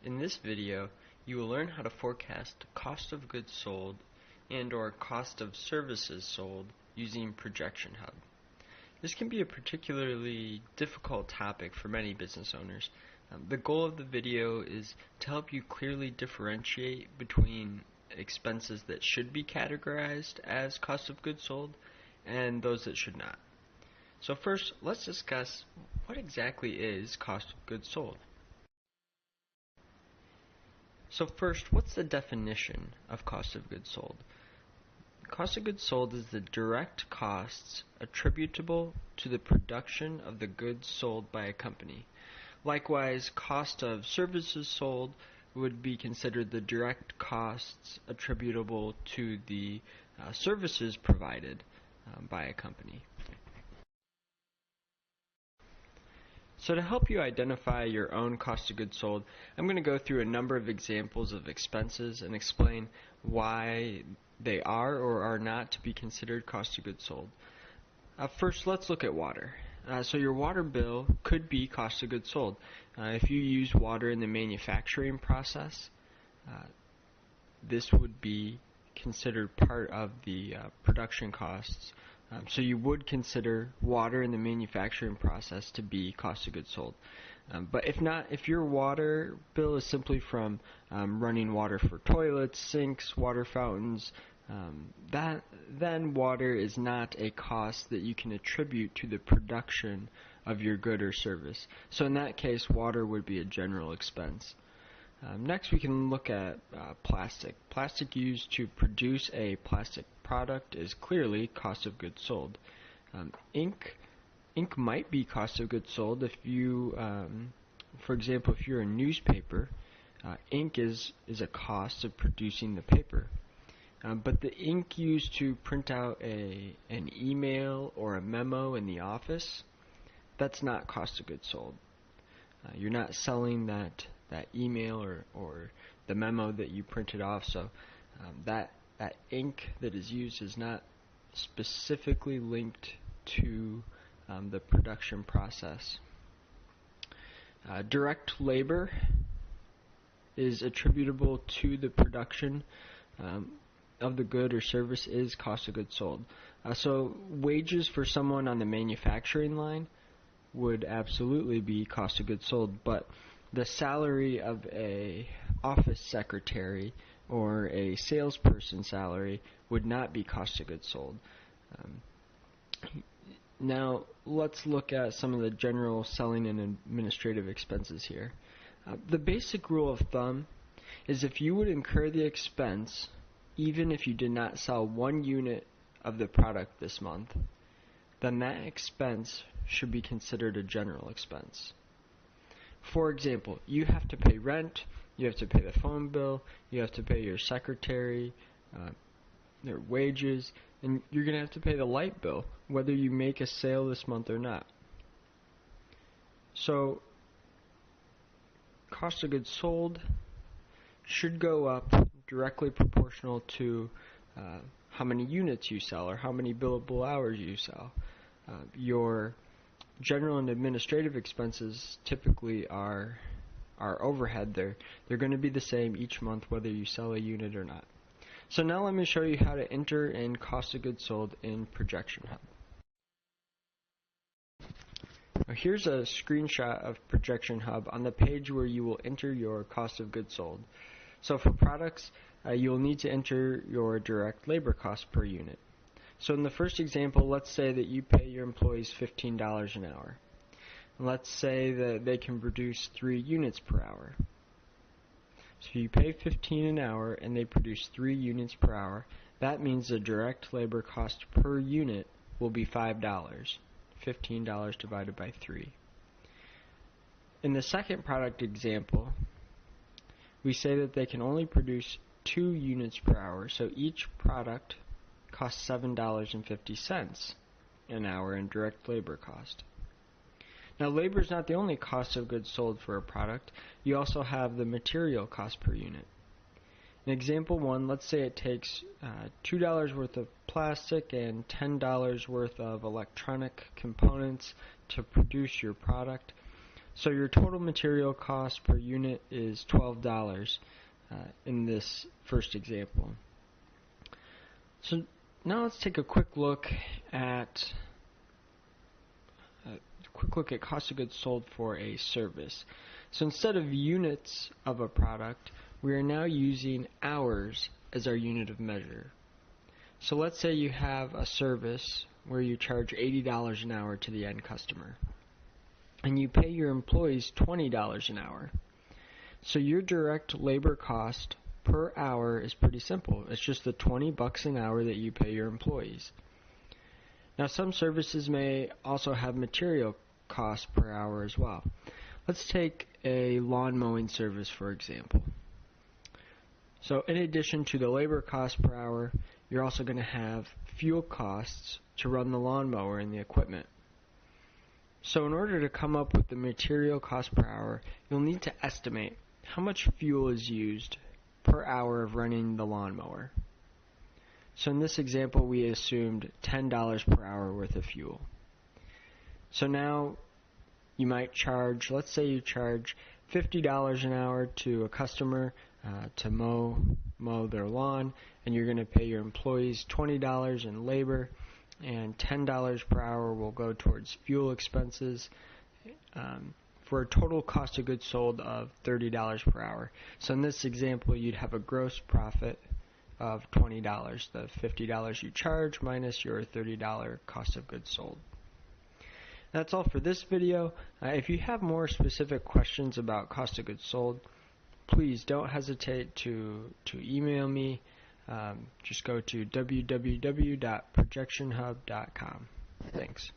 In this video, you will learn how to forecast cost of goods sold and/or cost of services sold using ProjectionHub. This can be a particularly difficult topic for many business owners. The goal of the video is to help you clearly differentiate between expenses that should be categorized as cost of goods sold and those that should not. So first, let's discuss what exactly is cost of goods sold. So first, what's the definition of cost of goods sold? Cost of goods sold is the direct costs attributable to the production of the goods sold by a company. Likewise, cost of services sold would be considered the direct costs attributable to the services provided by a company. So to help you identify your own cost of goods sold, I'm going to go through a number of examples of expenses and explain why they are or are not to be considered cost of goods sold. First, let's look at water. So your water bill could be cost of goods sold. If you use water in the manufacturing process, this would be considered part of the production costs. So you would consider water in the manufacturing process to be cost of goods sold. But if not, if your water bill is simply from running water for toilets, sinks, water fountains, then water is not a cost that you can attribute to the production of your good or service. So in that case, water would be a general expense. Next, we can look at plastic. Plastic used to produce a plastic product is clearly cost of goods sold. Ink might be cost of goods sold if you, for example, if you're a newspaper, ink is a cost of producing the paper. But the ink used to print out an email or a memo in the office, that's not cost of goods sold. You're not selling that email or the memo that you printed off, so that ink that is used is not specifically linked to the production process. Direct labor is attributable to the production of the good or service is cost of goods sold. So wages for someone on the manufacturing line would absolutely be cost of goods sold, but the salary of a office secretary or a salesperson salary would not be cost of goods sold. Now let's look at some of the general selling and administrative expenses here. The basic rule of thumb is if you would incur the expense even if you did not sell one unit of the product this month, then that expense should be considered a general expense. For example, you have to pay rent, you have to pay the phone bill, you have to pay your secretary, their wages, and you're going to have to pay the light bill, whether you make a sale this month or not. So, cost of goods sold should go up directly proportional to how many units you sell or how many billable hours you sell. Your general and administrative expenses typically are overhead. They're going to be the same each month whether you sell a unit or not. So now let me show you how to enter in cost of goods sold in ProjectionHub. Now here's a screenshot of ProjectionHub on the page where you will enter your cost of goods sold. So for products, you'll need to enter your direct labor cost per unit. So in the first example, let's say that you pay your employees $15 an hour. And let's say that they can produce 3 units per hour. So you pay $15 an hour and they produce 3 units per hour. That means the direct labor cost per unit will be $5. $15 divided by 3. In the second product example, we say that they can only produce 2 units per hour, so each product costs $7.50 an hour in direct labor cost. Now labor is not the only cost of goods sold for a product. You also have the material cost per unit. In example 1, let's say it takes $2 worth of plastic and $10 worth of electronic components to produce your product. So your total material cost per unit is $12 in this first example. So now let's take a quick look at cost of goods sold for a service. So instead of units of a product, we are now using hours as our unit of measure. So let's say you have a service where you charge $80 an hour to the end customer, and you pay your employees $20 an hour. So your direct labor cost per hour is pretty simple. It's just the $20 an hour that you pay your employees. Now some services may also have material costs per hour as well. Let's take a lawn mowing service, for example. So in addition to the labor cost per hour, you're also going to have fuel costs to run the lawnmower and the equipment. So in order to come up with the material cost per hour, you'll need to estimate how much fuel is used per hour of running the lawnmower. So in this example, we assumed $10 per hour worth of fuel. So now you might charge, let's say you charge $50 an hour to a customer to mow their lawn, and you're going to pay your employees $20 in labor, and $10 per hour will go towards fuel expenses for a total cost of goods sold of $30 per hour. So in this example, you'd have a gross profit of $20, the $50 you charge minus your $30 cost of goods sold. That's all for this video. If you have more specific questions about cost of goods sold, please don't hesitate to email me. Just go to www.projectionhub.com. Thanks.